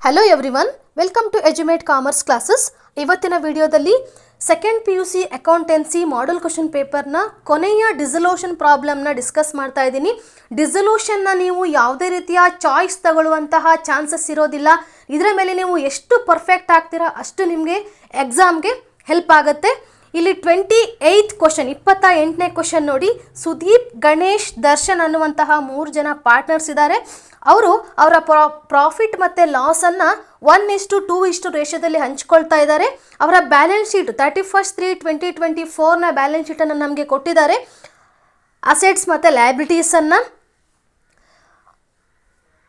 Hello everyone, welcome to Edumate commerce classes. ಇವತ್ತಿನ ವಿಡಿಯೋದಲ್ಲಿ second PUC accountancy model question ಪೇಪರ್ನ ಕೊನೆಯ ಡಿಸಲ್ಯೂಷನ್ ಪ್ರಾಬ್ಲಮ್ನ ಡಿಸ್ಕಸ್ ಮಾಡ್ತಾ ಇದ್ದೀನಿ. ಡಿಸಲ್ಯೂಷನ್ನ ನೀವು ಯಾವುದೇ ರೀತಿಯ ಚಾಯ್ಸ್ ತಗೊಳ್ಳುವಂತಹ ಚಾನ್ಸಸ್ ಇರೋದಿಲ್ಲ. ಇದರ ಮೇಲೆ ನೀವು ಎಷ್ಟು ಪರ್ಫೆಕ್ಟ್ ಆಗ್ತೀರಾ ಅಷ್ಟು ನಿಮಗೆ ಎಕ್ಸಾಮ್ಗೆ ಹೆಲ್ಪ್ ಆಗುತ್ತೆ. ಇಲ್ಲಿ 28th ಕ್ವಶನ್ 28ನೇ ಕ್ವಶನ್ ನೋಡಿ. ಸುದೀಪ್, ಗಣೇಶ್, ದರ್ಶನ್ ಅನ್ನುವಂತಹ 3 ಜನ ಪಾರ್ಟ್ನರ್ಸ್ ಇದ್ದಾರೆ. ಅವರು ಅವರ ಪ್ರಾಫಿಟ್ ಮತ್ತು ಲಾಸನ್ನು 1:2 ರೇಷಿಯೋದಲ್ಲಿ ಹಂಚ್ಕೊಳ್ತಾ ಇದ್ದಾರೆ. ಅವರ ಬ್ಯಾಲೆನ್ಸ್ ಶೀಟ್ 31/3/2024ನ ಬ್ಯಾಲೆನ್ಸ್ ಶೀಟನ್ನು ನಮಗೆ ಕೊಟ್ಟಿದ್ದಾರೆ. ಅಸೆಟ್ಸ್ ಮತ್ತು ಲಯಬಿಲಿಟೀಸನ್ನು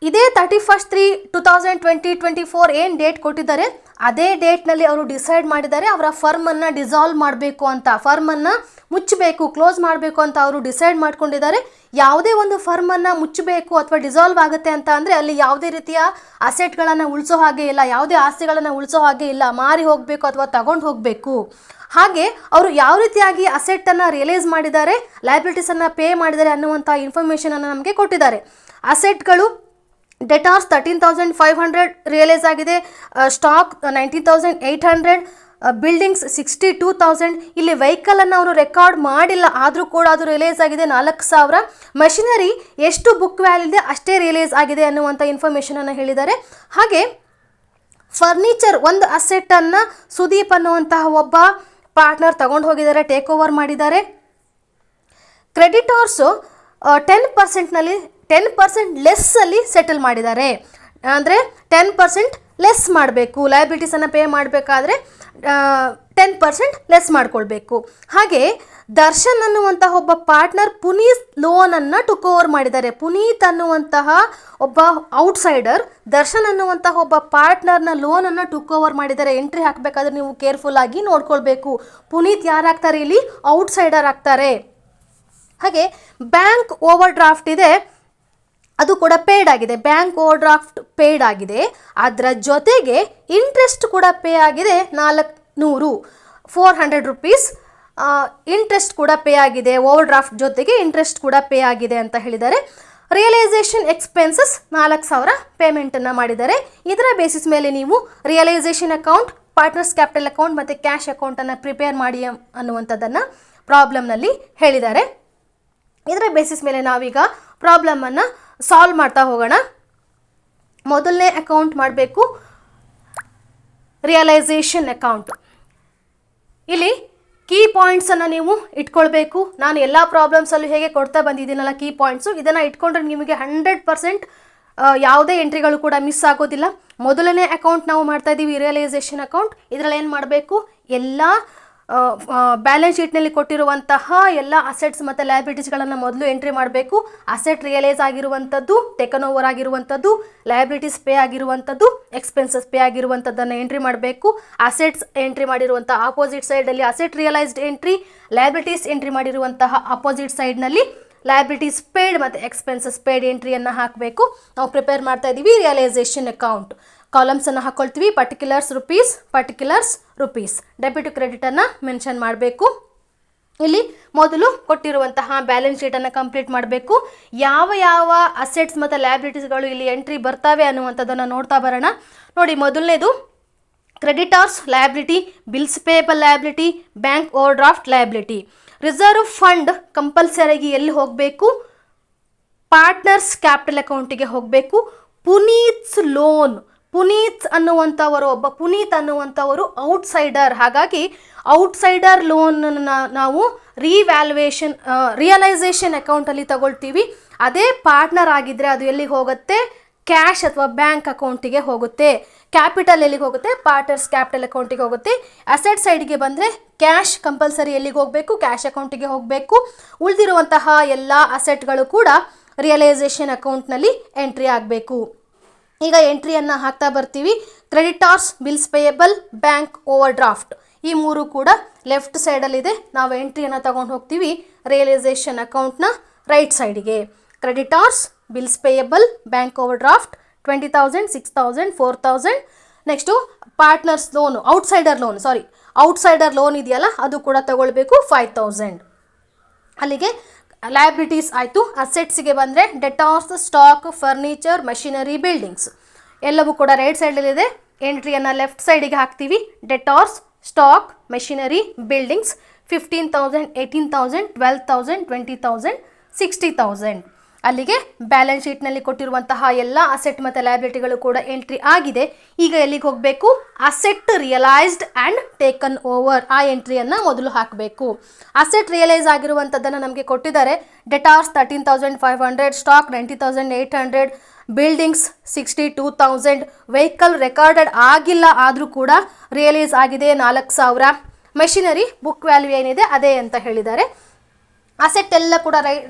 ಇದೇ 31/3/2024 ಏನು ಡೇಟ್ ಕೊಟ್ಟಿದ್ದಾರೆ ಅದೇ ಡೇಟ್ನಲ್ಲಿ ಅವರು ಡಿಸೈಡ್ ಮಾಡಿದ್ದಾರೆ ಅವರ ಫರ್ಮನ್ನು ಡಿಸಾಲ್ವ್ ಮಾಡಬೇಕು ಅಂತ, ಫರ್ಮನ್ನು ಮುಚ್ಚಬೇಕು, ಕ್ಲೋಸ್ ಮಾಡಬೇಕು ಅಂತ ಅವರು ಡಿಸೈಡ್ ಮಾಡ್ಕೊಂಡಿದ್ದಾರೆ. ಯಾವುದೇ ಒಂದು ಫರ್ಮನ್ನು ಮುಚ್ಚಬೇಕು ಅಥವಾ ಡಿಸಾಲ್ವ್ ಆಗುತ್ತೆ ಅಂತ ಅಂದರೆ ಅಲ್ಲಿ ಯಾವುದೇ ರೀತಿಯ ಅಸೆಟ್ಗಳನ್ನು ಉಳಿಸೋ ಹಾಗೆ ಇಲ್ಲ, ಯಾವುದೇ ಆಸ್ತಿಗಳನ್ನು ಉಳಿಸೋ ಹಾಗೆ ಇಲ್ಲ, ಮಾರಿ ಹೋಗಬೇಕು ಅಥವಾ ತಗೊಂಡು ಹೋಗಬೇಕು. ಹಾಗೆ ಅವರು ಯಾವ ರೀತಿಯಾಗಿ ಅಸೆಟ್ಟನ್ನು ರಿಯಲೈಸ್ ಮಾಡಿದ್ದಾರೆ, ಲಯಬಿಲಿಟೀಸನ್ನು ಪೇ ಮಾಡಿದ್ದಾರೆ ಅನ್ನುವಂಥ ಇನ್ಫಾರ್ಮೇಷನನ್ನು ನಮಗೆ ಕೊಟ್ಟಿದ್ದಾರೆ. ಅಸೆಟ್ಗಳು ಡೆಟಾರ್ಸ್ 13,500 ರಿಯಲೈಸ್ ಆಗಿದೆ, ಸ್ಟಾಕ್ 19,800, ಬಿಲ್ಡಿಂಗ್ಸ್ 62,000. ಇಲ್ಲಿ ವೆಹಿಕಲನ್ನು ಅವರು ರೆಕಾರ್ಡ್ ಮಾಡಿಲ್ಲ ಆದರೂ ಕೂಡ ಅದು ರಿಯಲೈಸ್ ಆಗಿದೆ 4,000. ಮಷಿನರಿ ಎಷ್ಟು ಬುಕ್ ವ್ಯಾಲ್ಯೂ ಇದೆ ಅಷ್ಟೇ ರಿಯಲೈಸ್ ಆಗಿದೆ ಅನ್ನುವಂಥ ಇನ್ಫಾರ್ಮೇಷನನ್ನು ಹೇಳಿದ್ದಾರೆ. ಹಾಗೆ ಫರ್ನಿಚರ್ ಒಂದು ಅಸೆಟ್ಟನ್ನು ಸುದೀಪ್ ಅನ್ನುವಂತಹ ಒಬ್ಬ ಪಾರ್ಟ್ನರ್ ತಗೊಂಡು ಹೋಗಿದ್ದಾರೆ, ಟೇಕ್ ಓವರ್ ಮಾಡಿದ್ದಾರೆ. ಕ್ರೆಡಿಟರ್ಸು 10% ಲೆಸ್ಸಲ್ಲಿ ಸೆಟಲ್ ಮಾಡಿದ್ದಾರೆ. ಅಂದರೆ 10% ಲೆಸ್ ಮಾಡಬೇಕು, ಲಯಬಿಲಿಟೀಸನ್ನು ಪೇ ಮಾಡಬೇಕಾದ್ರೆ 10% ಲೆಸ್ ಮಾಡಿಕೊಳ್ಬೇಕು. ಹಾಗೆ ದರ್ಶನ್ ಅನ್ನುವಂತಹ ಒಬ್ಬ ಪಾರ್ಟ್ನರ್ ಪುನೀತ್ ಲೋನನ್ನು ಟುಕ್ ಓವರ್ ಮಾಡಿದ್ದಾರೆ. ಪುನೀತ್ ಅನ್ನುವಂತಹ ಒಬ್ಬ ಔಟ್ಸೈಡರ್ ದರ್ಶನ್ ಅನ್ನುವಂತಹ ಒಬ್ಬ ಪಾರ್ಟ್ನರ್ನ ಲೋನನ್ನು ಟುಕ್ ಓವರ್ ಮಾಡಿದ್ದಾರೆ. ಎಂಟ್ರಿ ಹಾಕಬೇಕಾದ್ರೆ ನೀವು ಕೇರ್ಫುಲ್ ಆಗಿ ನೋಡ್ಕೊಳ್ಬೇಕು. ಪುನೀತ್ ಯಾರಾಗ್ತಾರೆ ಇಲ್ಲಿ? ಔಟ್ಸೈಡರ್ ಆಗ್ತಾರೆ. ಹಾಗೆ ಬ್ಯಾಂಕ್ ಓವರ್ ಡ್ರಾಫ್ಟ್ ಇದೆ, ಅದು ಕೂಡ ಪೇಯ್ಡ್ ಆಗಿದೆ. ಬ್ಯಾಂಕ್ ಓವರ್ ಡ್ರಾಫ್ಟ್ ಪೇಯ್ಡ್ ಆಗಿದೆ, ಅದರ ಜೊತೆಗೆ ಇಂಟ್ರೆಸ್ಟ್ ಕೂಡ ಪೇ ಆಗಿದೆ 400 ರೂಪೀಸ್ ಇಂಟ್ರೆಸ್ಟ್ ಕೂಡ ಪೇ ಆಗಿದೆ. ಓವರ್ ಡ್ರಾಫ್ಟ್ ಜೊತೆಗೆ ಇಂಟ್ರೆಸ್ಟ್ ಕೂಡ ಪೇ ಆಗಿದೆ ಅಂತ ಹೇಳಿದ್ದಾರೆ. ರಿಯಲೈಸೇಷನ್ ಎಕ್ಸ್ಪೆನ್ಸಸ್ 4,000 ಪೇಮೆಂಟನ್ನು ಮಾಡಿದ್ದಾರೆ. ಇದರ ಬೇಸಿಸ್ ಮೇಲೆ ನೀವು realisation account, partners capital account ಮತ್ತು ಕ್ಯಾಶ್ ಅಕೌಂಟನ್ನು ಪ್ರಿಪೇರ್ ಮಾಡಿ ಅನ್ನುವಂಥದ್ದನ್ನು ಪ್ರಾಬ್ಲಮ್ನಲ್ಲಿ ಹೇಳಿದ್ದಾರೆ. ಇದರ ಬೇಸಿಸ್ ಮೇಲೆ ನಾವೀಗ ಪ್ರಾಬ್ಲಮನ್ನು ಸಾಲ್ವ್ ಮಾಡ್ತಾ ಹೋಗೋಣ. ಮೊದಲನೇ ಅಕೌಂಟ್ ಮಾಡಬೇಕು ರಿಯಲೈಸೇಷನ್ ಅಕೌಂಟ್. ಇಲ್ಲಿ ಕೀ ಪಾಯಿಂಟ್ಸನ್ನು ನೀವು ಇಟ್ಕೊಳ್ಬೇಕು. ನಾನು ಎಲ್ಲ ಪ್ರಾಬ್ಲಮ್ಸಲ್ಲೂ ಹೇಗೆ ಕೊಡ್ತಾ ಬಂದಿದ್ದೀನಲ್ಲ ಕೀ ಪಾಯಿಂಟ್ಸು, ಇದನ್ನು ಇಟ್ಕೊಂಡ್ರೆ ನಿಮಗೆ 100% ಯಾವುದೇ ಎಂಟ್ರಿಗಳು ಕೂಡ ಮಿಸ್ ಆಗೋದಿಲ್ಲ. ಮೊದಲನೇ ಅಕೌಂಟ್ ನಾವು ಮಾಡ್ತಾ ಇದ್ದೀವಿ ರಿಯಲೈಸೇಷನ್ ಅಕೌಂಟ್. ಇದರಲ್ಲಿ ಏನು ಮಾಡಬೇಕು? ಎಲ್ಲ ಬ್ಯಾಲೆನ್ಸ್ ಶೀಟ್ನಲ್ಲಿ ಕೊಟ್ಟಿರುವಂತಹ ಎಲ್ಲ ಅಸೆಟ್ಸ್ ಮತ್ತು ಲಯಬಿಲಿಟೀಸ್ಗಳನ್ನು ಮೊದಲು ಎಂಟ್ರಿ ಮಾಡಬೇಕು. ಅಸೆಟ್ ರಿಯಲೈಸ್ ಆಗಿರುವಂಥದ್ದು, ಟೇಕನ್ ಓವರ್ ಆಗಿರುವಂಥದ್ದು, ಲಯಬಿಲಿಟೀಸ್ ಪೇ ಆಗಿರುವಂಥದ್ದು, ಎಕ್ಸ್ಪೆನ್ಸಸ್ ಪೇ ಆಗಿರುವಂಥದ್ದನ್ನು ಎಂಟ್ರಿ ಮಾಡಬೇಕು. ಅಸೆಟ್ಸ್ ಎಂಟ್ರಿ ಮಾಡಿರುವಂಥ ಆಪೋಸಿಟ್ ಸೈಡಲ್ಲಿ asset realised entry, liabilities entry ಮಾಡಿರುವಂತಹ ಆಪೋಸಿಟ್ ಸೈಡ್ನಲ್ಲಿ ಲಯಬಿಲಿಟೀಸ್ ಪೇಯ್ಡ್ ಮತ್ತು ಎಕ್ಸ್ಪೆನ್ಸಸ್ ಪೇಯ್ಡ್ ಎಂಟ್ರಿಯನ್ನು ಹಾಕಬೇಕು. ನಾವು ಪ್ರಿಪೇರ್ ಮಾಡ್ತಾ ಇದ್ದೀವಿ ರಿಯಲೈಸೇಷನ್ ಅಕೌಂಟ್. ಕಾಲಮ್ಸನ್ನು ಹಾಕ್ಕೊಳ್ತೀವಿ. ಪರ್ಟಿಕ್ಯುಲರ್ಸ್ ರುಪೀಸ್, ಡೆಬಿಟ್ ಟು ಕ್ರೆಡಿಟನ್ನು ಮೆನ್ಷನ್ ಮಾಡಬೇಕು. ಇಲ್ಲಿ ಮೊದಲು ಕೊಟ್ಟಿರುವಂತಹ ಬ್ಯಾಲೆನ್ಸ್ ಶೀಟನ್ನು ಕಂಪ್ಲೀಟ್ ಮಾಡಬೇಕು. ಯಾವ ಯಾವ ಅಸೆಟ್ಸ್ ಮತ್ತು ಲಯಬಿಲಿಟೀಸ್ಗಳು ಇಲ್ಲಿ ಎಂಟ್ರಿ ಬರ್ತವೆ ಅನ್ನುವಂಥದ್ದನ್ನು ನೋಡ್ತಾ ಬರೋಣ. ನೋಡಿ, ಮೊದಲನೇದು creditors liability, bills payable liability, bank overdraft liability. Reserve fund ಕಂಪಲ್ಸರಿಯಾಗಿ ಎಲ್ಲಿ ಹೋಗಬೇಕು? ಪಾರ್ಟ್ನರ್ಸ್ ಕ್ಯಾಪಿಟಲ್ ಅಕೌಂಟಿಗೆ ಹೋಗಬೇಕು. ಪುನೀತ್ಸ್ ಲೋನ್, ಪುನೀತ್ ಅನ್ನುವಂಥವರು ಔಟ್ಸೈಡರ್. ಹಾಗಾಗಿ ಔಟ್ಸೈಡರ್ ಲೋನನ್ನು ನಾವು ರಿಯಲೈಸೇಷನ್ ಅಕೌಂಟಲ್ಲಿ ತಗೊಳ್ತೀವಿ. ಅದೇ ಪಾರ್ಟ್ನರ್ ಆಗಿದ್ದರೆ ಅದು ಎಲ್ಲಿಗೆ ಹೋಗುತ್ತೆ? ಕ್ಯಾಶ್ ಅಥವಾ ಬ್ಯಾಂಕ್ ಅಕೌಂಟಿಗೆ ಹೋಗುತ್ತೆ. ಕ್ಯಾಪಿಟಲ್ ಎಲ್ಲಿಗೆ ಹೋಗುತ್ತೆ? ಪಾರ್ಟ್ನರ್ಸ್ ಕ್ಯಾಪಿಟಲ್ ಅಕೌಂಟಿಗೆ ಹೋಗುತ್ತೆ. ಅಸೆಟ್ ಸೈಡ್ಗೆ ಬಂದರೆ ಕ್ಯಾಶ್ ಕಂಪಲ್ಸರಿ ಎಲ್ಲಿಗೆ ಹೋಗಬೇಕು? ಕ್ಯಾಶ್ ಅಕೌಂಟಿಗೆ ಹೋಗಬೇಕು. ಉಳಿದಿರುವಂತಹ ಎಲ್ಲ ಅಸೆಟ್ಗಳು ಕೂಡ ರಿಯಲೈಸೇಷನ್ ಅಕೌಂಟ್ನಲ್ಲಿ ಎಂಟ್ರಿ ಆಗಬೇಕು. ಈಗ ಎಂಟ್ರಿಯನ್ನು ಹಾಕ್ತಾ ಬರ್ತೀವಿ. Creditors, bills payable, bank over draft ಈ ಮೂರು ಕೂಡ ಲೆಫ್ಟ್ ಸೈಡಲ್ಲಿದೆ. ನಾವು ಎಂಟ್ರಿಯನ್ನು ತಗೊಂಡು ಹೋಗ್ತೀವಿ ರಿಯಲೈಸೇಷನ್ ಅಕೌಂಟ್ನ ರೈಟ್ ಸೈಡಿಗೆ. Creditors, bills payable, bank over draft 20,000, 6,000, 4,000. Next partners loan, outsider loan ಇದೆಯಲ್ಲ ಅದು ಕೂಡ ತಗೊಳ್ಬೇಕು 5,000. ಅಲ್ಲಿಗೆ ಲಯಬಿಲಿಟೀಸ್ ಆಯಿತು. ಅಸೆಟ್ಸಿಗೆ ಬಂದರೆ ಡೆಟಾರ್ಸ್, ಸ್ಟಾಕ್, ಫರ್ನಿಚರ್, ಮಷಿನರಿ, ಬಿಲ್ಡಿಂಗ್ಸ್ ಎಲ್ಲವೂ ಕೂಡ ರೈಟ್ ಸೈಡಲ್ಲಿದೆ. ಎಂಟ್ರಿಯನ್ನು ಲೆಫ್ಟ್ ಸೈಡಿಗೆ ಹಾಕ್ತೀವಿ. ಡೆಟಾರ್ಸ್, ಸ್ಟಾಕ್, ಮೆಷಿನರಿ, ಬಿಲ್ಡಿಂಗ್ಸ್ 15,000, 18,000, 12,000, 20,000, 60,000. ಅಲ್ಲಿಗೆ ಬ್ಯಾಲೆನ್ಸ್ ಶೀಟ್ನಲ್ಲಿ ಕೊಟ್ಟಿರುವಂತಹ ಎಲ್ಲ ಅಸೆಟ್ ಮತ್ತು ಲಯಬಿಲಿಟಿಗಳು ಕೂಡ ಎಂಟ್ರಿ ಆಗಿದೆ. ಈಗ ಎಲ್ಲಿಗೆ ಹೋಗಬೇಕು? Asset realised and taken over, ಆ ಎಂಟ್ರಿಯನ್ನು ಮೊದಲು ಹಾಕಬೇಕು. ಅಸೆಟ್ ರಿಯಲೈಸ್ ಆಗಿರುವಂಥದ್ದನ್ನು ನಮಗೆ ಕೊಟ್ಟಿದ್ದಾರೆ. Debtors 13,500, stock 90,800, buildings 62,000, vehicle recorded ಆಗಿಲ್ಲ ಆದರೂ ಕೂಡ ರಿಯಲೈಸ್ ಆಗಿದೆ 4,000. ಮೆಷಿನರಿ ಬುಕ್ ವ್ಯಾಲ್ಯೂ ಏನಿದೆ ಅದೇ ಅಂತ ಹೇಳಿದ್ದಾರೆ. ಅಸೆಟ್ ಎಲ್ಲ ಕೂಡ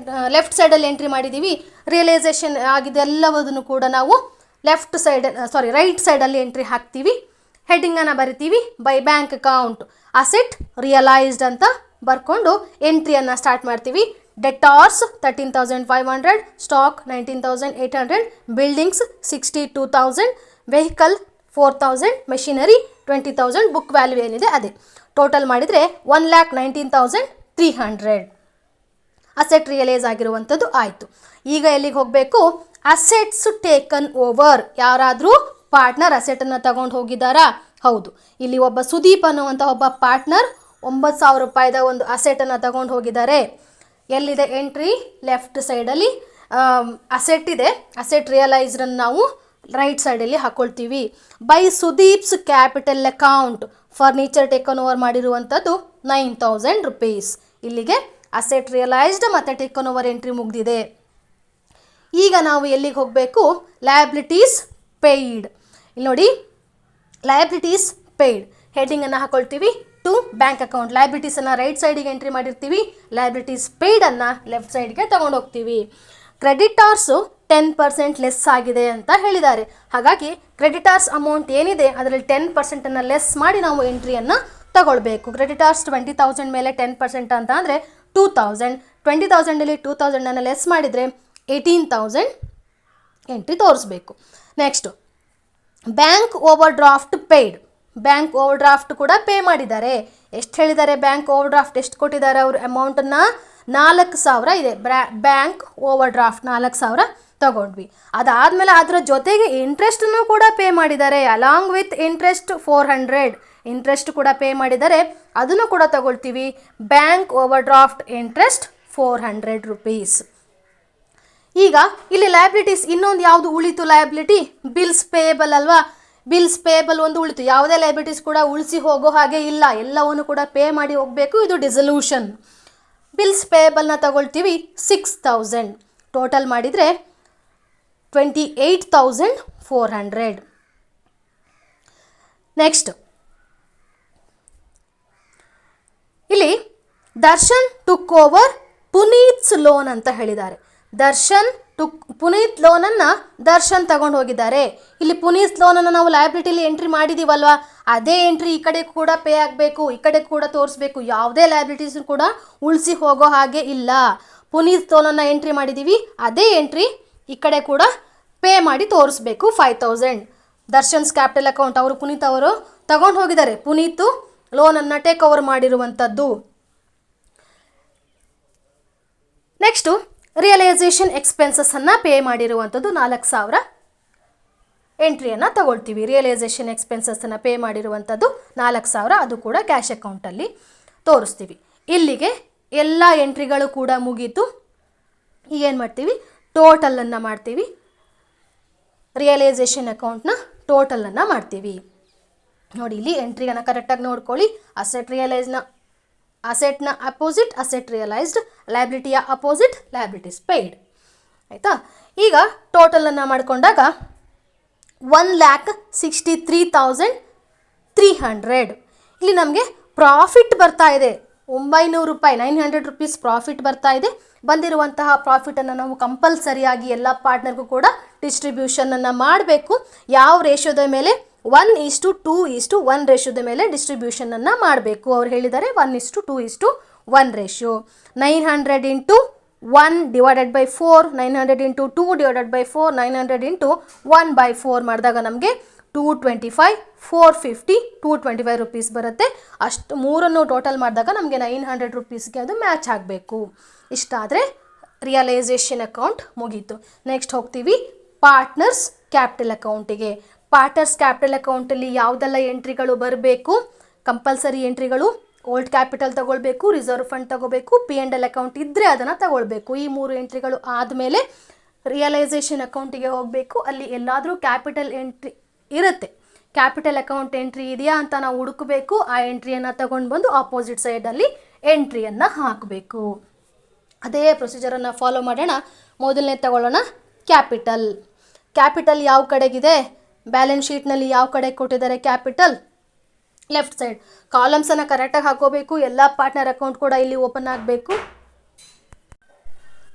ಲೆಫ್ಟ್ ಸೈಡಲ್ಲಿ ಎಂಟ್ರಿ ಮಾಡಿದ್ದೀವಿ. ರಿಯಲೈಸೇಷನ್ ಆಗಿದೆಲ್ಲವನ್ನು ಕೂಡ ನಾವು ರೈಟ್ ಸೈಡಲ್ಲಿ ಎಂಟ್ರಿ ಹಾಕ್ತೀವಿ. ಹೆಡ್ಡಿಂಗನ್ನು ಬರಿತೀವಿ by bank account asset realised ಅಂತ ಬರ್ಕೊಂಡು ಎಂಟ್ರಿಯನ್ನು ಸ್ಟಾರ್ಟ್ ಮಾಡ್ತೀವಿ. Debtors 13,500, stock 19,800, buildings 62,000, vehicle 4,000, machinery 20,000, book value ಏನಿದೆ ಅದೇ. ಟೋಟಲ್ ಮಾಡಿದರೆ 1,19,300 ಅಸೆಟ್ ರಿಯಲೈಸ್ ಆಗಿರುವಂಥದ್ದು ಆಯಿತು. ಈಗ ಎಲ್ಲಿಗೆ ಹೋಗಬೇಕು? Assets taken over. ಯಾರಾದರೂ ಪಾರ್ಟ್ನರ್ ಅಸೆಟನ್ನು ತಗೊಂಡು ಹೋಗಿದ್ದಾರಾ? ಹೌದು. ಇಲ್ಲಿ ಒಬ್ಬ ಸುದೀಪ್ ಅನ್ನುವಂಥ ಒಬ್ಬ ಪಾರ್ಟ್ನರ್ 9,000 ರೂಪಾಯಿದ ಒಂದು ಅಸೆಟನ್ನು ತಗೊಂಡು ಹೋಗಿದ್ದಾರೆ. ಎಲ್ಲಿದೆ ಎಂಟ್ರಿ? ಲೆಫ್ಟ್ ಸೈಡಲ್ಲಿ ಅಸೆಟ್ ಇದೆ. ಅಸೆಟ್ ರಿಯಲೈಸ್ಡನ್ನು ನಾವು ರೈಟ್ ಸೈಡಲ್ಲಿ ಹಾಕ್ಕೊಳ್ತೀವಿ. By Sudeep's capital account furniture taken over ಮಾಡಿರುವಂಥದ್ದು 9,000 ರೂಪೀಸ್. ಇಲ್ಲಿಗೆ ಅಸೆಟ್ ರಿಯಲೈಸ್ಡ್ ಮತ್ತು ಟೇಕನ್ ಓವರ್ ಎಂಟ್ರಿ ಮುಗಿದಿದೆ. ಈಗ ನಾವು ಎಲ್ಲಿಗೆ ಹೋಗಬೇಕು? Liabilities paid. ಇಲ್ಲಿ ನೋಡಿ, ಲಯಬಿಲಿಟೀಸ್ ಪೇಯ್ಡ್ ಹೆಡ್ಡಿಂಗನ್ನು ಹಾಕೊಳ್ತೀವಿ. To bank account. ಲಯಬಿಲಿಟೀಸನ್ನು ರೈಟ್ ಸೈಡಿಗೆ ಎಂಟ್ರಿ ಮಾಡಿರ್ತೀವಿ. ಲಯಬಿಲಿಟೀಸ್ ಪೇಯ್ಡನ್ನು ಲೆಫ್ಟ್ ಸೈಡ್ಗೆ ತಗೊಂಡು ಹೋಗ್ತೀವಿ. ಕ್ರೆಡಿಟಾರ್ಸು 10% ಲೆಸ್ ಆಗಿದೆ ಅಂತ ಹೇಳಿದ್ದಾರೆ. ಹಾಗಾಗಿ ಕ್ರೆಡಿಟಾರ್ಸ್ ಅಮೌಂಟ್ ಏನಿದೆ ಅದರಲ್ಲಿ 10% ಲೆಸ್ ಮಾಡಿ ನಾವು ಎಂಟ್ರಿಯನ್ನು ತಗೊಳ್ಬೇಕು. ಕ್ರೆಡಿಟಾರ್ಸ್ 20,000 ಮೇಲೆ 10% ಅಂತ ಅಂದರೆ 2,000. 20,000ಅಲ್ಲಿ 2,000 ಲೆಸ್ ಮಾಡಿದರೆ 18,000 ಎಂಟ್ರಿ ತೋರಿಸ್ಬೇಕು. Next bank over draft paid. Bank over draft ಕೂಡ ಪೇ ಮಾಡಿದ್ದಾರೆ. ಎಷ್ಟು ಹೇಳಿದ್ದಾರೆ? ಬ್ಯಾಂಕ್ ಓವರ್ ಡ್ರಾಫ್ಟ್ ಎಷ್ಟು ಕೊಟ್ಟಿದ್ದಾರೆ? ಅವರು ಅಮೌಂಟನ್ನು 4,000 ಇದೆ. ಬ್ಯಾಂಕ್ ಓವರ್ ಡ್ರಾಫ್ಟ್ 4,000 ತಗೊಂಡ್ವಿ. ಅದಾದಮೇಲೆ ಅದರ ಜೊತೆಗೆ ಇಂಟ್ರೆಸ್ಟನ್ನು ಕೂಡ ಪೇ ಮಾಡಿದ್ದಾರೆ. ಅಲಾಂಗ್ ವಿತ್ ಇಂಟ್ರೆಸ್ಟ್ 400 ಇಂಟ್ರೆಸ್ಟ್ ಕೂಡ ಪೇ ಮಾಡಿದ್ದಾರೆ. ಅದನ್ನು ಕೂಡ ತಗೊಳ್ತೀವಿ. Bank over draft interest 400 rupees. ಈಗ ಇಲ್ಲಿ ಲಯಬಿಲಿಟೀಸ್ ಇನ್ನೊಂದು ಯಾವುದು ಉಳಿತು? ಲಯಬಿಲಿಟಿ ಬಿಲ್ಸ್ ಪೇಯಬಲ್ ಅಲ್ವಾ? ಬಿಲ್ಸ್ ಪೇಯಬಲ್ ಒಂದು ಉಳಿತು. ಯಾವುದೇ ಲಯಬಿಲಿಟೀಸ್ ಕೂಡ ಉಳಿಸಿ ಹೋಗೋ ಹಾಗೆ ಇಲ್ಲ, ಎಲ್ಲವನ್ನು ಕೂಡ ಪೇ ಮಾಡಿ ಹೋಗಬೇಕು. ಇದು ಡಿಸಲ್ಯೂಷನ್. ಬಿಲ್ಸ್ ಪೇಯಬಲ್ನ ತಗೊಳ್ತೀವಿ 6,000. ಟೋಟಲ್ ಮಾಡಿದರೆ 28,400. ನೆಕ್ಸ್ಟ್ ಇಲ್ಲಿ ದರ್ಶನ್ ಟುಕ್ ಓವರ್ ಪುನೀತ್ಸ್ ಲೋನ್ ಅಂತ ಹೇಳಿದ್ದಾರೆ. ಪುನೀತ್ ಲೋನನ್ನು ದರ್ಶನ್ ತಗೊಂಡು ಹೋಗಿದ್ದಾರೆ. ಇಲ್ಲಿ ಪುನೀತ್ ಲೋನನ್ನು ನಾವು ಲಯಬಿಲಿಟಿಲಿ ಎಂಟ್ರಿ ಮಾಡಿದ್ದೀವಲ್ವಾ, ಅದೇ ಎಂಟ್ರಿ ಈ ಕಡೆ ಕೂಡ ಪೇ ಆಗಬೇಕು, ಈ ಕಡೆ ಕೂಡ ತೋರಿಸ್ಬೇಕು. ಯಾವುದೇ ಲಯಬಿಲಿಟೀಸ್ ಕೂಡ ಉಳಿಸಿ ಹೋಗೋ ಹಾಗೆ ಇಲ್ಲ. ಪುನೀತ್ ಲೋನನ್ನು ಎಂಟ್ರಿ ಮಾಡಿದ್ದೀವಿ, ಅದೇ ಎಂಟ್ರಿ ಈ ಕಡೆ ಕೂಡ ಪೇ ಮಾಡಿ ತೋರಿಸ್ಬೇಕು. 5,000 ದರ್ಶನ್ಸ್ ಕ್ಯಾಪಿಟಲ್ ಅಕೌಂಟ್. ಅವರು ಪುನೀತ್ ಅವರು ತಗೊಂಡು ಹೋಗಿದ್ದಾರೆ. ಪುನೀತ್ ಲೋನನ್ನು ಟೇಕ್ ಓವರ್ ಮಾಡಿರುವಂಥದ್ದು. ನೆಕ್ಸ್ಟು ರಿಯಲೈಸೇಷನ್ ಎಕ್ಸ್ಪೆನ್ಸಸ್ಸನ್ನು ಪೇ ಮಾಡಿರುವಂಥದ್ದು 4,000 ಎಂಟ್ರಿಯನ್ನು ತಗೊಳ್ತೀವಿ. ರಿಯಲೈಸೇಷನ್ ಎಕ್ಸ್ಪೆನ್ಸಸ್ಸನ್ನು ಪೇ ಮಾಡಿರುವಂಥದ್ದು 4,000, ಅದು ಕೂಡ ಕ್ಯಾಶ್ ಅಕೌಂಟಲ್ಲಿ ತೋರಿಸ್ತೀವಿ. ಇಲ್ಲಿಗೆ ಎಲ್ಲ ಎಂಟ್ರಿಗಳು ಕೂಡ ಮುಗೀತು. ಈಗೇನು ಮಾಡ್ತೀವಿ? ಟೋಟಲನ್ನು ಮಾಡ್ತೀವಿ. ರಿಯಲೈಸೇಷನ್ ಅಕೌಂಟ್ನ ಟೋಟಲನ್ನು ಮಾಡ್ತೀವಿ. ನೋಡಿ, ಇಲ್ಲಿ ಎಂಟ್ರಿಯನ್ನು ಕರೆಕ್ಟಾಗಿ ನೋಡ್ಕೊಳ್ಳಿ. ಅಸೆಟ್ನ ಅಪೋಸಿಟ್ ಅಸೆಟ್ ರಿಯಲೈಸ್ಡ್, ಲಯಬಿಲಿಟಿಯ ಅಪೋಸಿಟ್ ಲಯಬಿಲಿಟೀಸ್ ಪೇಯ್ಡ್. ಆಯಿತಾ? ಈಗ ಟೋಟಲನ್ನು ಮಾಡಿಕೊಂಡಾಗ 1,63,300. ಇಲ್ಲಿ ನಮಗೆ ಪ್ರಾಫಿಟ್ ಬರ್ತಾ ಇದೆ 900 ರೂಪಾಯಿ, 900 ರೂಪೀಸ್ ಪ್ರಾಫಿಟ್ ಬರ್ತಾ ಇದೆ. ಬಂದಿರುವಂತಹ ಪ್ರಾಫಿಟನ್ನು ನಾವು ಕಂಪಲ್ಸರಿಯಾಗಿ ಎಲ್ಲ ಪಾರ್ಟ್ನರ್ಗೂ ಕೂಡ ಡಿಸ್ಟ್ರಿಬ್ಯೂಷನನ್ನು ಮಾಡಬೇಕು. ಯಾವ ರೇಷಿಯೋದ ಮೇಲೆ? 1:2:1 ರೇಷಿಯೋದ ಮೇಲೆ ಡಿಸ್ಟ್ರಿಬ್ಯೂಷನನ್ನು ಮಾಡಬೇಕು. ಅವ್ರು ಹೇಳಿದ್ದಾರೆ 1:2:1 ratio. 900 × 1 divided by 4, 900 × 2 divided by 4, 900 × 1/4 ಮಾಡಿದಾಗ ನಮಗೆ 225, 450, 225 ರೂಪೀಸ್ ಬರುತ್ತೆ. ಅಷ್ಟು ಮೂರನ್ನು ಟೋಟಲ್ ಮಾಡಿದಾಗ ನಮಗೆ 900 ರೂಪೀಸ್ಗೆ ಅದು ಮ್ಯಾಚ್ ಆಗಬೇಕು. ಇಷ್ಟಾದರೆ ರಿಯಲೈಸೇಷನ್ ಅಕೌಂಟ್ ಮುಗೀತು. ನೆಕ್ಸ್ಟ್ ಹೋಗ್ತೀವಿ ಪಾರ್ಟ್ನರ್ಸ್ ಕ್ಯಾಪಿಟಲ್ ಅಕೌಂಟಿಗೆ. ಪಾರ್ಟ್ನರ್ಸ್ ಕ್ಯಾಪಿಟಲ್ ಅಕೌಂಟಲ್ಲಿ ಯಾವುದೆಲ್ಲ ಎಂಟ್ರಿಗಳು ಬರಬೇಕು? ಕಂಪಲ್ಸರಿ ಎಂಟ್ರಿಗಳು ಓಲ್ಡ್ ಕ್ಯಾಪಿಟಲ್ ತಗೊಳ್ಬೇಕು, ರಿಸರ್ವ್ ಫಂಡ್ ತಗೋಬೇಕು, P&L ಅಕೌಂಟ್ ಇದ್ದರೆ ಅದನ್ನು ತಗೊಳ್ಬೇಕು. ಈ 3 ಎಂಟ್ರಿಗಳು ಆದಮೇಲೆ ರಿಯಲೈಸೇಷನ್ ಅಕೌಂಟಿಗೆ ಹೋಗಬೇಕು. ಅಲ್ಲಿ ಎಲ್ಲಾದರೂ ಕ್ಯಾಪಿಟಲ್ ಎಂಟ್ರಿ ಇರುತ್ತೆ, ಕ್ಯಾಪಿಟಲ್ ಅಕೌಂಟ್ ಎಂಟ್ರಿ ಇದೆಯಾ ಅಂತ ನಾವು ಹುಡುಕಬೇಕು. ಆ ಎಂಟ್ರಿಯನ್ನು ತಗೊಂಡು ಬಂದು ಆಪೋಸಿಟ್ ಸೈಡಲ್ಲಿ ಎಂಟ್ರಿಯನ್ನು ಹಾಕಬೇಕು. ಅದೇ ಪ್ರೊಸೀಜರನ್ನು ಫಾಲೋ ಮಾಡೋಣ. ಮೊದಲನೇ ತಗೊಳ್ಳೋಣ ಕ್ಯಾಪಿಟಲ್. ಕ್ಯಾಪಿಟಲ್ ಯಾವ ಕಡೆಗಿದೆ? ಬ್ಯಾಲೆನ್ಸ್ ಶೀಟ್ನಲ್ಲಿ ಯಾವ ಕಡೆ ಕೊಟ್ಟಿದ್ದಾರೆ ಕ್ಯಾಪಿಟಲ್? Left side. ಕಾಲಮ್ಸನ್ನು ಕರೆಕ್ಟಾಗಿ ಹಾಕೋಬೇಕು. ಎಲ್ಲ ಪಾರ್ಟ್ನರ್ ಅಕೌಂಟ್ ಕೂಡ ಇಲ್ಲಿ ಓಪನ್ ಆಗಬೇಕು.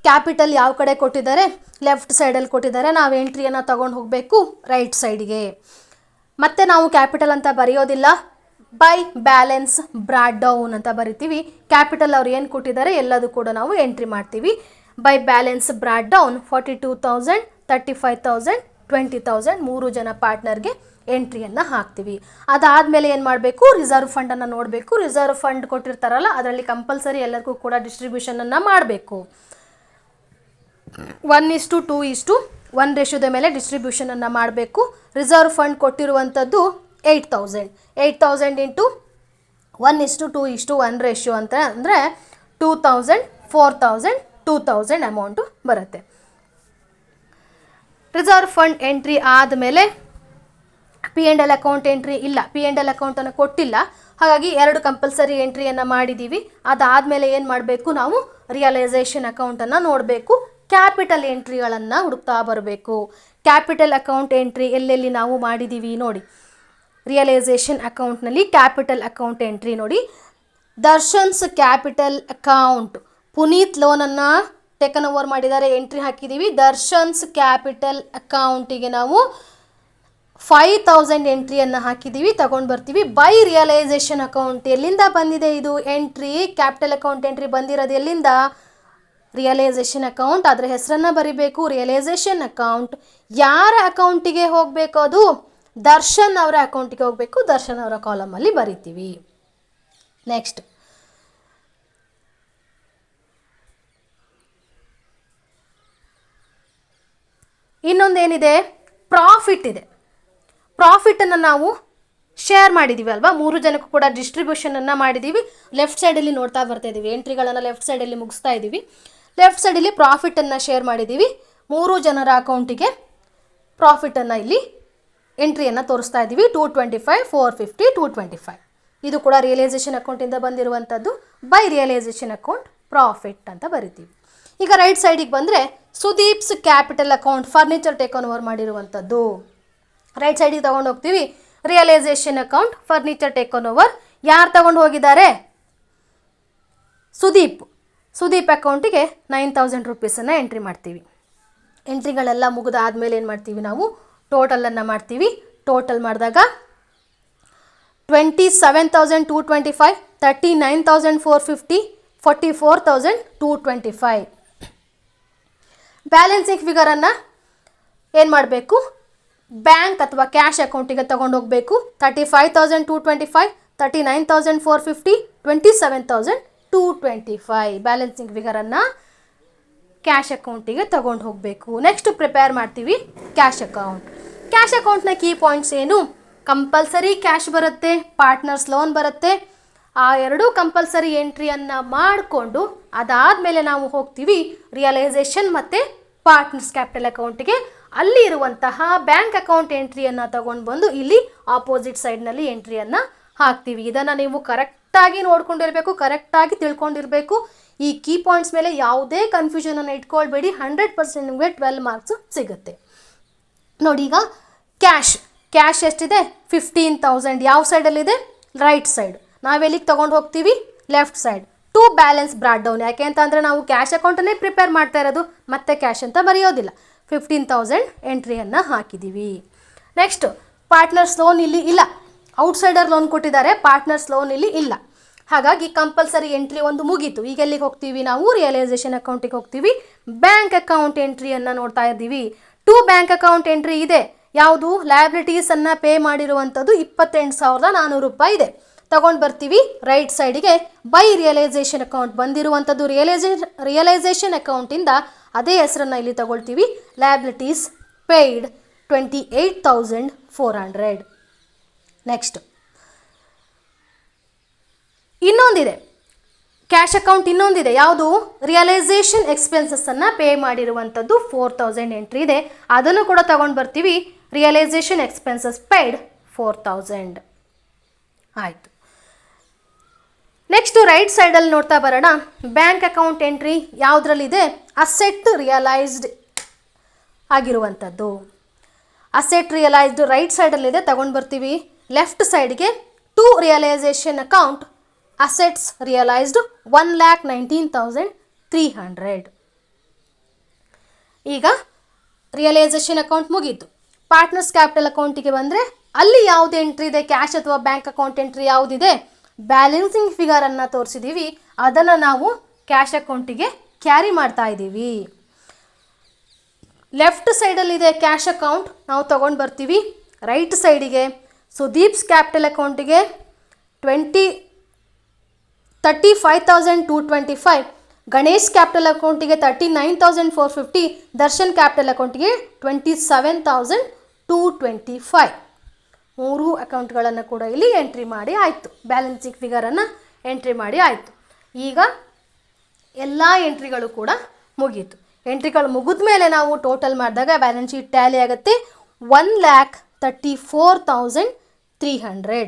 ಕ್ಯಾಪಿಟಲ್ ಯಾವ ಕಡೆ ಕೊಟ್ಟಿದ್ದಾರೆ? ಲೆಫ್ಟ್ ಸೈಡಲ್ಲಿ ಕೊಟ್ಟಿದ್ದಾರೆ. ನಾವು ಎಂಟ್ರಿಯನ್ನು ತಗೊಂಡು ಹೋಗಬೇಕು ರೈಟ್ ಸೈಡ್ಗೆ. ಮತ್ತೆ ನಾವು ಕ್ಯಾಪಿಟಲ್ ಅಂತ ಬರೆಯೋದಿಲ್ಲ, ಬೈ ಬ್ಯಾಲೆನ್ಸ್ ಬ್ರಾಡ್ ಡೌನ್ ಅಂತ ಬರಿತೀವಿ. ಕ್ಯಾಪಿಟಲ್ ಅವ್ರು ಏನು ಕೊಟ್ಟಿದ್ದಾರೆ ಎಲ್ಲದೂ ಕೂಡ ನಾವು ಎಂಟ್ರಿ ಮಾಡ್ತೀವಿ. ಬೈ ಬ್ಯಾಲೆನ್ಸ್ ಬ್ರಾಡ್ ಡೌನ್ 42,000, 35,000, 20,000 3 ಜನ ಪಾರ್ಟ್ನರ್ಗೆ ಎಂಟ್ರಿಯನ್ನು ಹಾಕ್ತೀವಿ. ಅದಾದಮೇಲೆ ಏನು ಮಾಡಬೇಕು? ರಿಸರ್ವ್ ಫಂಡನ್ನು ನೋಡಬೇಕು. ರಿಸರ್ವ್ ಫಂಡ್ ಕೊಟ್ಟಿರ್ತಾರಲ್ಲ ಅದರಲ್ಲಿ ಕಂಪಲ್ಸರಿ ಎಲ್ಲರಿಗೂ ಕೂಡ ಡಿಸ್ಟ್ರಿಬ್ಯೂಷನನ್ನು ಮಾಡಬೇಕು. 1:2:1 ರೇಷೋದ ಮೇಲೆ ಡಿಸ್ಟ್ರಿಬ್ಯೂಷನನ್ನು ಮಾಡಬೇಕು. ರಿಸರ್ವ್ ಫಂಡ್ ಕೊಟ್ಟಿರುವಂಥದ್ದು 8,000 ಇಂಟು 1:2:1 ರೇಷಿಯೋ ಅಂತ ಅಂದರೆ 2,000, 4,000, 2,000 ಅಮೌಂಟು ಬರುತ್ತೆ. ರಿಸರ್ವ್ ಫಂಡ್ ಎಂಟ್ರಿ ಆದಮೇಲೆ P&L ಅಕೌಂಟ್ ಎಂಟ್ರಿ ಇಲ್ಲ, P&L ಅಕೌಂಟನ್ನು ಕೊಟ್ಟಿಲ್ಲ. ಹಾಗಾಗಿ 2 ಕಂಪಲ್ಸರಿ ಎಂಟ್ರಿಯನ್ನು ಮಾಡಿದ್ದೀವಿ. ಅದಾದಮೇಲೆ ಏನು ಮಾಡಬೇಕು? ನಾವು ರಿಯಲೈಸೇಷನ್ ಅಕೌಂಟನ್ನು ನೋಡಬೇಕು. ಕ್ಯಾಪಿಟಲ್ ಎಂಟ್ರಿಗಳನ್ನು ಹುಡುಕ್ತಾ ಬರಬೇಕು. ಕ್ಯಾಪಿಟಲ್ ಅಕೌಂಟ್ ಎಂಟ್ರಿ ಎಲ್ಲೆಲ್ಲಿ ನಾವು ಮಾಡಿದ್ದೀವಿ ನೋಡಿ. ರಿಯಲೈಸೇಷನ್ ಅಕೌಂಟ್ನಲ್ಲಿ ಕ್ಯಾಪಿಟಲ್ ಅಕೌಂಟ್ ಎಂಟ್ರಿ ನೋಡಿ. ದರ್ಶನ್ಸ್ ಕ್ಯಾಪಿಟಲ್ ಅಕೌಂಟ್, ಪುನೀತ್ ಲೋನನ್ನು ಟೇಕನ್ ಓವರ್ ಮಾಡಿದ್ದಾರೆ, ಎಂಟ್ರಿ ಹಾಕಿದ್ದೀವಿ. ದರ್ಶನ್ಸ್ ಕ್ಯಾಪಿಟಲ್ ಅಕೌಂಟಿಗೆ ನಾವು 5,000 ಎಂಟ್ರಿಯನ್ನು ಹಾಕಿದ್ದೀವಿ, ತಗೊಂಡು ಬರ್ತೀವಿ. ಬೈ ರಿಯಲೈಸೇಷನ್ ಅಕೌಂಟ್ ಎಲ್ಲಿಂದ ಬಂದಿದೆ? ಇದು ಎಂಟ್ರಿ ಕ್ಯಾಪಿಟಲ್ ಅಕೌಂಟ್ ಎಂಟ್ರಿ ಬಂದಿರೋದು ಎಲ್ಲಿಂದ? Realisation account. ಅದರ ಹೆಸರನ್ನು ಬರಿಬೇಕು. ರಿಯಲೈಸೇಷನ್ ಅಕೌಂಟ್ ಯಾರ ಅಕೌಂಟಿಗೆ ಹೋಗಬೇಕು? ಅದು ದರ್ಶನ್ ಅವರ ಅಕೌಂಟಿಗೆ ಹೋಗಬೇಕು. ದರ್ಶನ್ ಅವರ ಕಾಲಮಲ್ಲಿ ಬರಿತೀವಿ. ನೆಕ್ಸ್ಟ್ ಇನ್ನೊಂದೇನಿದೆ? ಪ್ರಾಫಿಟ್ ಇದೆ. ಪ್ರಾಫಿಟನ್ನು ನಾವು ಶೇರ್ ಮಾಡಿದ್ದೀವಿ ಅಲ್ವಾ, 3 ಜನಕ್ಕೂ ಕೂಡ ಡಿಸ್ಟ್ರಿಬ್ಯೂಷನನ್ನು ಮಾಡಿದ್ದೀವಿ. ಲೆಫ್ಟ್ ಸೈಡಲ್ಲಿ ನೋಡ್ತಾ ಬರ್ತಾ ಇದ್ದೀವಿ, ಎಂಟ್ರಿಗಳನ್ನು ಲೆಫ್ಟ್ ಸೈಡಲ್ಲಿ ಮುಗಿಸ್ತಾ ಇದ್ದೀವಿ. ಲೆಫ್ಟ್ ಸೈಡಲ್ಲಿ ಪ್ರಾಫಿಟನ್ನು ಶೇರ್ ಮಾಡಿದ್ದೀವಿ. 3 ಜನರ ಅಕೌಂಟಿಗೆ ಪ್ರಾಫಿಟನ್ನು ಇಲ್ಲಿ ಎಂಟ್ರಿಯನ್ನು ತೋರಿಸ್ತಾ ಇದ್ದೀವಿ. 225, 450, 225. ಇದು ಕೂಡ ರಿಯಲೈಸೇಷನ್ ಅಕೌಂಟಿಂದ ಬಂದಿರುವಂಥದ್ದು. ಬೈ ರಿಯಲೈಸೇಷನ್ ಅಕೌಂಟ್ ಪ್ರಾಫಿಟ್ ಅಂತ ಬರಿತೀವಿ. ಈಗ ರೈಟ್ ಸೈಡಿಗೆ ಬಂದರೆ Sudeep's capital account, furniture taken over ಮಾಡಿರುವಂಥದ್ದು. ರೈಟ್ ಸೈಡಿಗೆ ತೊಗೊಂಡು ಹೋಗ್ತೀವಿ. Realisation account furniture taken over ಯಾರು ತಗೊಂಡು ಹೋಗಿದ್ದಾರೆ? ಸುದೀಪ್ ಅಕೌಂಟಿಗೆ 9,000 ರುಪೀಸನ್ನು ಎಂಟ್ರಿ ಮಾಡ್ತೀವಿ. ಎಂಟ್ರಿಗಳೆಲ್ಲ ಮುಗಿದಾದ್ಮೇಲೆ ಏನು ಮಾಡ್ತೀವಿ? ನಾವು ಟೋಟಲನ್ನು ಮಾಡ್ತೀವಿ. ಟೋಟಲ್ ಮಾಡಿದಾಗ 27,225, 39,450, 44,225. ಬ್ಯಾಲೆನ್ಸಿಂಗ್ ಫಿಗರನ್ನು ಏನು ಮಾಡಬೇಕು? ಬ್ಯಾಂಕ್ ಅಥವಾ ಕ್ಯಾಶ್ ಅಕೌಂಟಿಗೆ ತೊಗೊಂಡು ಹೋಗಬೇಕು. 35,225, 39,450, 27,225. ಬ್ಯಾಲೆನ್ಸಿಂಗ್ ಫಿಗರನ್ನು ಕ್ಯಾಶ್ ಅಕೌಂಟಿಗೆ ತೊಗೊಂಡು ಹೋಗಬೇಕು. ನೆಕ್ಸ್ಟ್ ಪ್ರಿಪೇರ್ ಮಾಡ್ತೀವಿ ಕ್ಯಾಶ್ ಅಕೌಂಟ್. ಕ್ಯಾಶ್ ಅಕೌಂಟ್ನ ಕೀ ಪಾಯಿಂಟ್ಸ್ ಏನು? ಕಂಪಲ್ಸರಿ ಕ್ಯಾಶ್ ಬರುತ್ತೆ, ಪಾರ್ಟ್ನರ್ಸ್ ಲೋನ್ ಬರುತ್ತೆ. ಆ 2 ಕಂಪಲ್ಸರಿ ಎಂಟ್ರಿಯನ್ನು ಮಾಡಿಕೊಂಡು ಅದಾದಮೇಲೆ ನಾವು ಹೋಗ್ತೀವಿ ರಿಯಲೈಸೇಷನ್ ಮತ್ತು ಪಾರ್ಟ್ನರ್ಸ್ ಕ್ಯಾಪಿಟಲ್ ಅಕೌಂಟಿಗೆ. ಅಲ್ಲಿ ಇರುವಂತಹ ಬ್ಯಾಂಕ್ ಅಕೌಂಟ್ ಎಂಟ್ರಿಯನ್ನು ತಗೊಂಡು ಬಂದು ಇಲ್ಲಿ ಆಪೋಸಿಟ್ ಸೈಡ್ನಲ್ಲಿ ಎಂಟ್ರಿಯನ್ನು ಹಾಕ್ತೀವಿ. ಇದನ್ನು ನೀವು ಕರೆಕ್ಟಾಗಿ ನೋಡ್ಕೊಂಡಿರಬೇಕು, ಕರೆಕ್ಟಾಗಿ ತಿಳ್ಕೊಂಡಿರಬೇಕು. ಈ ಕೀ ಪಾಯಿಂಟ್ಸ್ ಮೇಲೆ ಯಾವುದೇ ಕನ್ಫ್ಯೂಷನನ್ನು ಇಟ್ಕೊಳ್ಬೇಡಿ. 100% ನಿಮಗೆ 12 ಮಾರ್ಕ್ಸು ಸಿಗುತ್ತೆ. ನೋಡಿ, ಈಗ ಕ್ಯಾಶ್ ಎಷ್ಟಿದೆ? 15,000. ಯಾವ ಸೈಡಲ್ಲಿದೆ? Right side. ನಾವೆಲ್ಲಿಗೆ ತೊಗೊಂಡು ಹೋಗ್ತೀವಿ? Left side. To balance brought down. ಯಾಕೆ ಅಂತಂದರೆ ನಾವು ಕ್ಯಾಶ್ ಅಕೌಂಟನ್ನೇ ಪ್ರಿಪೇರ್ ಮಾಡ್ತಾ ಇರೋದು, ಮತ್ತೆ ಕ್ಯಾಶ್ ಅಂತ ಬರೆಯೋದಿಲ್ಲ. 15,000 ಎಂಟ್ರಿಯನ್ನು ಹಾಕಿದ್ದೀವಿ. ನೆಕ್ಸ್ಟ್ ಪಾರ್ಟ್ನರ್ಸ್ ಲೋನ್ ಇಲ್ಲಿ ಇಲ್ಲ, ಔಟ್ಸೈಡರ್ ಲೋನ್ ಕೊಟ್ಟಿದ್ದಾರೆ, ಪಾರ್ಟ್ನರ್ಸ್ ಲೋನ್ ಇಲ್ಲಿ ಇಲ್ಲ. ಹಾಗಾಗಿ ಕಂಪಲ್ಸರಿ ಎಂಟ್ರಿ ಒಂದು ಮುಗೀತು. ಈಗ ಎಲ್ಲಿಗೆ ಹೋಗ್ತೀವಿ? ನಾವು ರಿಯಲೈಸೇಷನ್ ಅಕೌಂಟಿಗೆ ಹೋಗ್ತೀವಿ. ಬ್ಯಾಂಕ್ ಅಕೌಂಟ್ ಎಂಟ್ರಿಯನ್ನು ನೋಡ್ತಾ ಇದ್ದೀವಿ. 2 ಬ್ಯಾಂಕ್ ಅಕೌಂಟ್ ಎಂಟ್ರಿ ಇದೆ. ಯಾವುದು? ಲಯಬಿಲಿಟೀಸನ್ನು ಪೇ ಮಾಡಿರುವಂಥದ್ದು 28,400 ರೂಪಾಯಿ ಇದೆ. ತಗೊಂಡು ಬರ್ತೀವಿ ರೈಟ್ ಸೈಡಿಗೆ. ಬೈ ರಿಯಲೈಸೇಷನ್ ಅಕೌಂಟ್ ಬಂದಿರುವಂಥದ್ದು ರಿಯಲೈಸೇಷನ್ ಅಕೌಂಟಿಂದ ಅದೇ ಹೆಸರನ್ನು ಇಲ್ಲಿ ತಗೊಳ್ತೀವಿ, ಲಯಬಿಲಿಟೀಸ್ paid 28,400. ನೆಕ್ಸ್ಟ್ ಇನ್ನೊಂದಿದೆ ಕ್ಯಾಶ್ ಅಕೌಂಟ್, ಇನ್ನೊಂದಿದೆ ಯಾವುದು, ರಿಯಲೈಸೇಷನ್ ಎಕ್ಸ್ಪೆನ್ಸಸ್ಸನ್ನು ಪೇ ಮಾಡಿರುವಂಥದ್ದು 4,000 ಎಂಟ್ರಿ ಇದೆ, ಅದನ್ನು ಕೂಡ ತಗೊಂಡು ಬರ್ತೀವಿ. ರಿಯಲೈಸೇಷನ್ ಎಕ್ಸ್ಪೆನ್ಸಸ್ ಪೇಯ್ಡ್ 4,000 ಆಯಿತು. ನೆಕ್ಸ್ಟು ರೈಟ್ ಸೈಡಲ್ಲಿ ನೋಡ್ತಾ ಬರೋಣ. ಬ್ಯಾಂಕ್ ಅಕೌಂಟ್ ಎಂಟ್ರಿ ಯಾವುದ್ರಲ್ಲಿದೆ, ಅಸೆಟ್ ರಿಯಲೈಸ್ಡ್ ಆಗಿರುವಂಥದ್ದು. ಅಸೆಟ್ ರಿಯಲೈಸ್ಡ್ ರೈಟ್ ಸೈಡಲ್ಲಿದೆ, ತಗೊಂಡು ಬರ್ತೀವಿ. ಲೆಫ್ಟ್ ಸೈಡ್ಗೆ to realisation account assets realised 1,19,300. ಈಗ ರಿಯಲೈಸೇಷನ್ ಅಕೌಂಟ್ ಮುಗೀತು. ಪಾರ್ಟ್ನರ್ಸ್ ಕ್ಯಾಪಿಟಲ್ ಅಕೌಂಟಿಗೆ ಬಂದರೆ ಅಲ್ಲಿ ಯಾವುದು ಎಂಟ್ರಿ ಇದೆ, ಕ್ಯಾಶ್ ಅಥವಾ ಬ್ಯಾಂಕ್ ಅಕೌಂಟ್ ಎಂಟ್ರಿ ಯಾವುದಿದೆ, ಬ್ಯಾಲೆನ್ಸಿಂಗ್ ಫಿಗರನ್ನು ತೋರಿಸಿದ್ದೀವಿ, ಅದನ್ನು ನಾವು ಕ್ಯಾಶ್ ಅಕೌಂಟಿಗೆ ಕ್ಯಾರಿ ಮಾಡ್ತಾ ಇದ್ದೀವಿ. ಲೆಫ್ಟ್ ಸೈಡಲ್ಲಿದೆ ಕ್ಯಾಶ್ ಅಕೌಂಟ್, ನಾವು ತೊಗೊಂಡು ಬರ್ತೀವಿ. ರೈಟ್ ಸೈಡಿಗೆ ಸುದೀಪ್ಸ್ ಕ್ಯಾಪಿಟಲ್ ಅಕೌಂಟಿಗೆ 35,225, ಗಣೇಶ್ ಕ್ಯಾಪಿಟಲ್ ಅಕೌಂಟಿಗೆ 39,450, ದರ್ಶನ್ ಕ್ಯಾಪಿಟಲ್ ಅಕೌಂಟಿಗೆ 27,225. ಮೂರು ಅಕೌಂಟ್ಗಳನ್ನು ಕೂಡ ಇಲ್ಲಿ ಎಂಟ್ರಿ ಮಾಡಿ ಆಯಿತು. ಬ್ಯಾಲೆನ್ಸಿಂಗ್ ಫಿಗರನ್ನು ಎಂಟ್ರಿ ಮಾಡಿ ಆಯಿತು. ಈಗ ಎಲ್ಲ ಎಂಟ್ರಿಗಳು ಕೂಡ ಮುಗೀತು. ಎಂಟ್ರಿಗಳು ಮುಗಿದ ಮೇಲೆ ನಾವು ಟೋಟಲ್ ಮಾಡಿದಾಗ ಬ್ಯಾಲೆನ್ಸ್ ಶೀಟ್ ಟ್ಯಾಲಿ ಆಗುತ್ತೆ 1,34,300.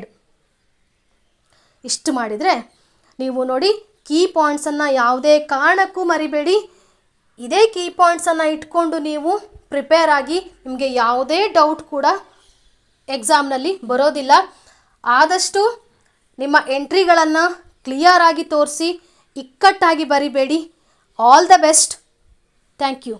ಇಷ್ಟು ಮಾಡಿದರೆ ನೀವು ನೋಡಿ, ಕೀ ಪಾಯಿಂಟ್ಸನ್ನು ಯಾವುದೇ ಕಾರಣಕ್ಕೂ ಮರಿಬೇಡಿ. ಇದೇ ಕೀ ಪಾಯಿಂಟ್ಸನ್ನು ಇಟ್ಕೊಂಡು ನೀವು ಪ್ರಿಪೇರ್ ಆಗಿ, ನಿಮಗೆ ಯಾವುದೇ ಡೌಟ್ ಕೂಡ ಎಕ್ಸಾಮ್ನಲ್ಲಿ ಬರೋದಿಲ್ಲ. ಆದಷ್ಟು ನಿಮ್ಮ ಎಂಟ್ರಿಗಳನ್ನು ಕ್ಲಿಯರಾಗಿ ತೋರಿಸಿ, ಇಕ್ಕಟ್ಟಾಗಿ ಬರಿಬೇಡಿ. All the best. Thank you.